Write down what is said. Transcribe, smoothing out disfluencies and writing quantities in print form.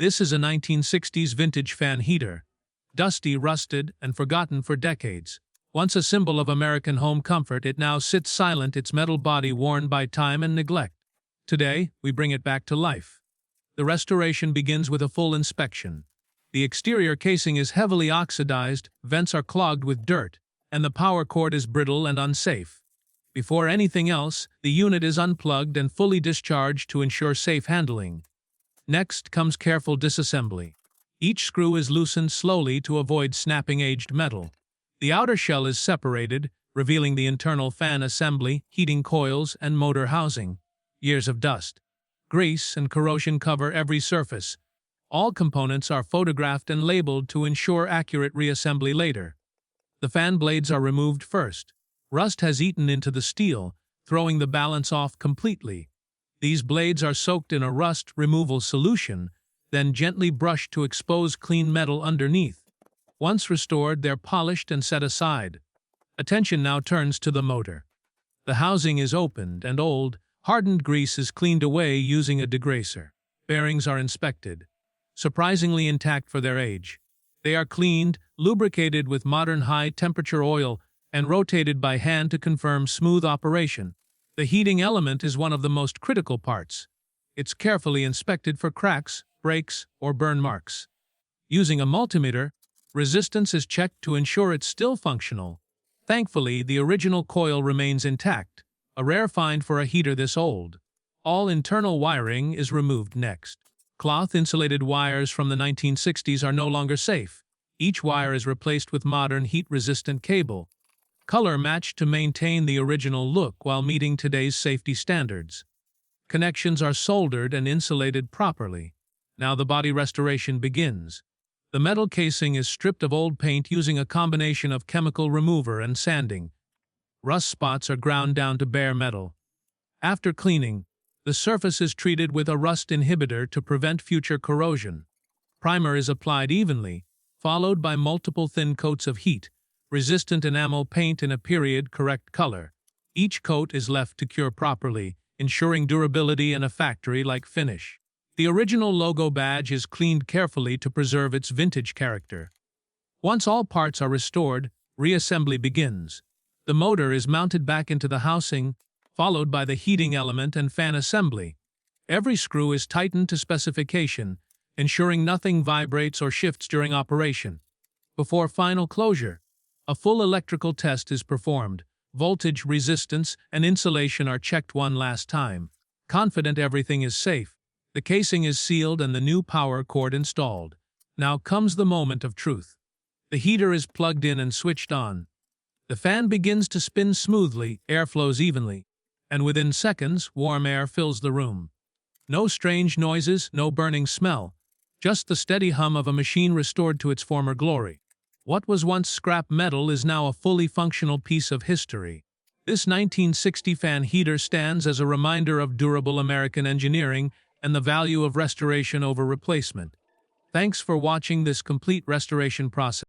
This is a 1960s vintage fan heater, dusty, rusted, and forgotten for decades. Once a symbol of American home comfort, it now sits silent, its metal body worn by time and neglect. Today, we bring it back to life. The restoration begins with a full inspection. The exterior casing is heavily oxidized, vents are clogged with dirt, and the power cord is brittle and unsafe. Before anything else, the unit is unplugged and fully discharged to ensure safe handling. Next comes careful disassembly. Each screw is loosened slowly to avoid snapping aged metal. The outer shell is separated, revealing the internal fan assembly, heating coils, and motor housing. Years of dust, grease, and corrosion cover every surface. All components are photographed and labeled to ensure accurate reassembly later. The fan blades are removed first. Rust has eaten into the steel, throwing the balance off completely. These blades are soaked in a rust removal solution, then gently brushed to expose clean metal underneath. Once restored, they're polished and set aside. Attention now turns to the motor. The housing is opened and old, hardened grease is cleaned away using a degreaser. Bearings are inspected, surprisingly intact for their age. They are cleaned, lubricated with modern high-temperature oil, and rotated by hand to confirm smooth operation. The heating element is one of the most critical parts. It's carefully inspected for cracks, breaks, or burn marks. Using a multimeter, resistance is checked to ensure it's still functional. Thankfully, the original coil remains intact, a rare find for a heater this old. All internal wiring is removed next. Cloth-insulated wires from the 1960s are no longer safe. Each wire is replaced with modern heat-resistant cable. Color matched to maintain the original look while meeting today's safety standards. Connections are soldered and insulated properly. Now the body restoration begins. The metal casing is stripped of old paint using a combination of chemical remover and sanding. Rust spots are ground down to bare metal. After cleaning, the surface is treated with a rust inhibitor to prevent future corrosion. Primer is applied evenly, followed by multiple thin coats of heat-resistant enamel paint in a period-correct color. Each coat is left to cure properly, ensuring durability and a factory-like finish. The original logo badge is cleaned carefully to preserve its vintage character. Once all parts are restored, reassembly begins. The motor is mounted back into the housing, followed by the heating element and fan assembly. Every screw is tightened to specification, ensuring nothing vibrates or shifts during operation. Before final closure, a full electrical test is performed. Voltage, resistance, and insulation are checked one last time. Confident everything is safe, the casing is sealed and the new power cord installed. Now comes the moment of truth. The heater is plugged in and switched on. The fan begins to spin smoothly, air flows evenly, and within seconds, warm air fills the room. No strange noises, no burning smell, just the steady hum of a machine restored to its former glory. What was once scrap metal is now a fully functional piece of history. This 1960 fan heater stands as a reminder of durable American engineering and the value of restoration over replacement. Thanks for watching this complete restoration process.